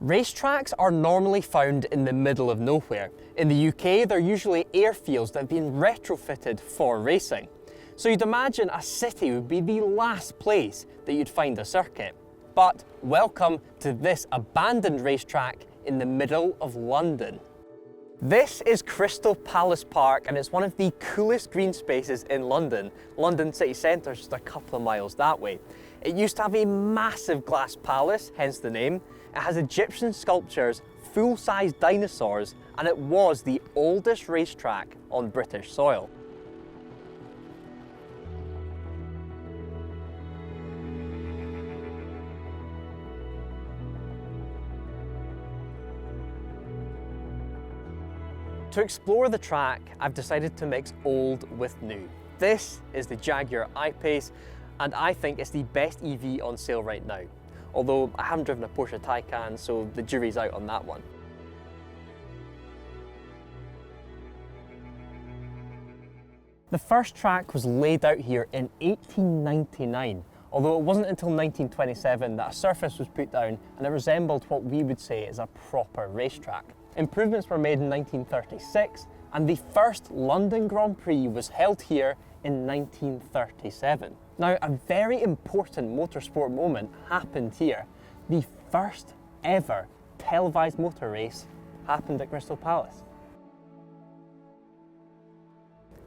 Racetracks are normally found in the middle of nowhere. In the UK, they're usually airfields that have been retrofitted for racing. So you'd imagine a city would be the last place that you'd find a circuit. But welcome to this abandoned racetrack in the middle of London. This is Crystal Palace Park, and it's one of the coolest green spaces in London. London city centre is just a couple of miles that way. It used to have a massive glass palace, hence the name. It has Egyptian sculptures, full-size dinosaurs, and it was the oldest racetrack on British soil. To explore the track, I've decided to mix old with new. This is the Jaguar I-Pace, and I think it's the best EV on sale right now. Although I haven't driven a Porsche Taycan, so the jury's out on that one. The first track was laid out here in 1899, although it wasn't until 1927 that a surface was put down and it resembled what we would say is a proper racetrack. Improvements were made in 1936, and the first London Grand Prix was held here in 1937. Now, a very important motorsport moment happened here. The first ever televised motor race happened at Crystal Palace.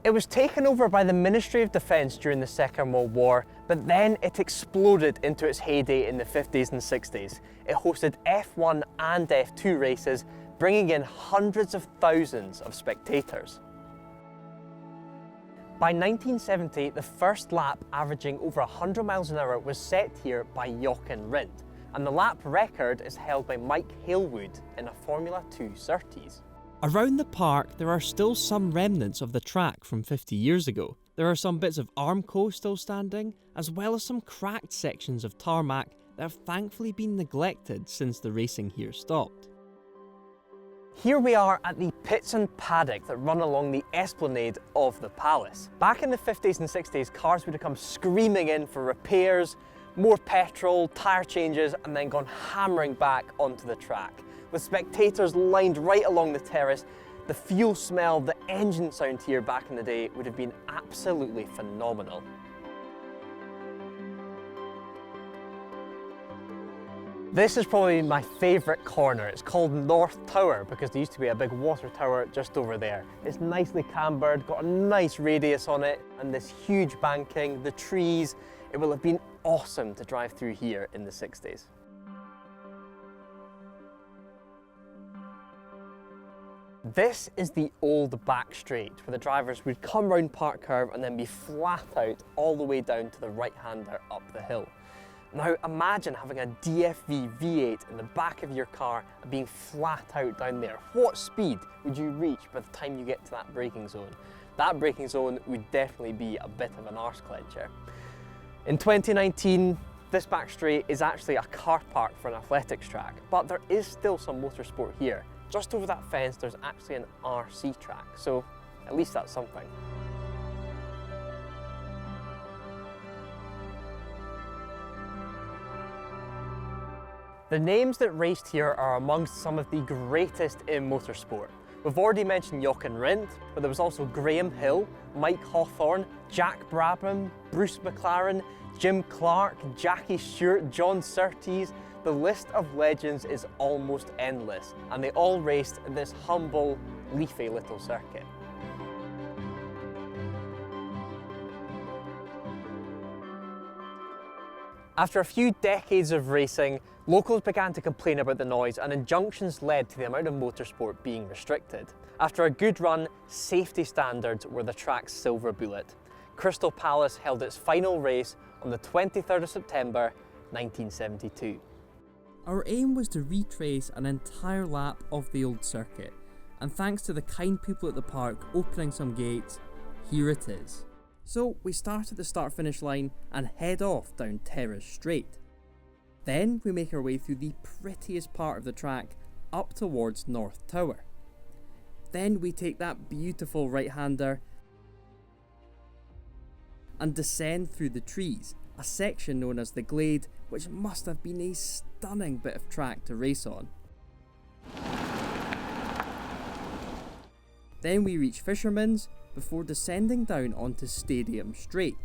It was taken over by the Ministry of Defence during the Second World War, but then it exploded into its heyday in the 50s and 60s. It hosted F1 and F2 races, bringing in hundreds of thousands of spectators. By 1970, the first lap averaging over 100 miles an hour was set here by Jochen Rindt, and the lap record is held by Mike Hailwood in a Formula 2 Surtees. Around the park, there are still some remnants of the track from 50 years ago. There are some bits of Armco still standing, as well as some cracked sections of tarmac that have thankfully been neglected since the racing here stopped. Here we are at the pits and paddock that run along the esplanade of the palace. Back in the 50s and 60s, cars would have come screaming in for repairs, more petrol, tyre changes, and then gone hammering back onto the track. With spectators lined right along the terrace, the fuel smell, the engine sound here back in the day would have been absolutely phenomenal. This is probably my favourite corner. It's called North Tower because there used to be a big water tower just over there. It's nicely cambered, got a nice radius on it, and this huge banking, the trees. It will have been awesome to drive through here in the 60s. This is the old back straight where the drivers would come round Park Curve and then be flat out all the way down to the right-hander up the hill. Now imagine having a DFV V8 in the back of your car and being flat out down there. What speed would you reach by the time you get to that braking zone? That braking zone would definitely be a bit of an arse clencher. In 2019, this back straight is actually a car park for an athletics track, but there is still some motorsport here. Just over that fence, there's actually an RC track, so at least that's something. The names that raced here are amongst some of the greatest in motorsport. We've already mentioned Jochen Rindt, but there was also Graham Hill, Mike Hawthorne, Jack Brabham, Bruce McLaren, Jim Clark, Jackie Stewart, John Surtees. The list of legends is almost endless, and they all raced in this humble, leafy little circuit. After a few decades of racing, locals began to complain about the noise, and injunctions led to the amount of motorsport being restricted. After a good run, safety standards were the track's silver bullet. Crystal Palace held its final race on the 23rd of September, 1972. Our aim was to retrace an entire lap of the old circuit, and thanks to the kind people at the park opening some gates, here it is. So we start at the start-finish line and head off down Terrace Straight. Then we make our way through the prettiest part of the track up towards North Tower. Then we take that beautiful right-hander and descend through the trees, a section known as the Glade, which must have been a stunning bit of track to race on. Then we reach Fisherman's before descending down onto Stadium Straight.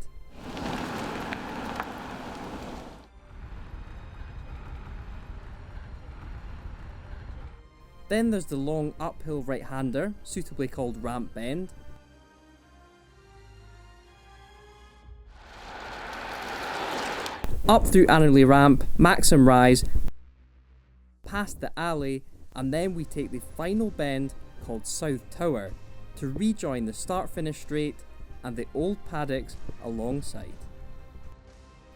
Then there's the long uphill right-hander, suitably called Ramp Bend. Up through Annerley Ramp, Maxim Rise, past the alley, and then we take the final bend called South Tower to rejoin the start-finish straight and the old paddocks alongside.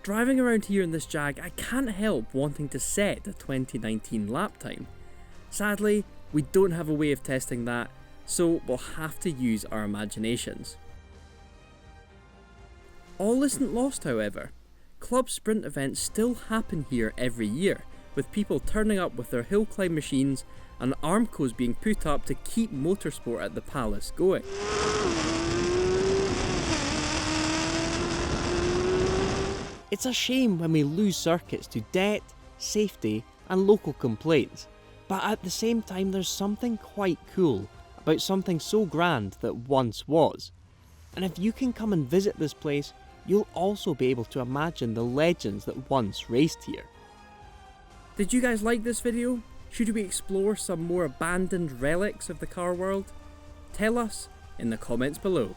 Driving around here in this Jag, I can't help wanting to set a 2019 lap time. Sadly, we don't have a way of testing that, so we'll have to use our imaginations. All isn't lost, however. Club sprint events still happen here every year, with people turning up with their hill climb machines and Armcos being put up to keep motorsport at the Palace going. It's a shame when we lose circuits to debt, safety and local complaints, but at the same time there's something quite cool about something so grand that once was. And if you can come and visit this place, you'll also be able to imagine the legends that once raced here. Did you guys like this video? Should we explore some more abandoned relics of the car world? Tell us in the comments below.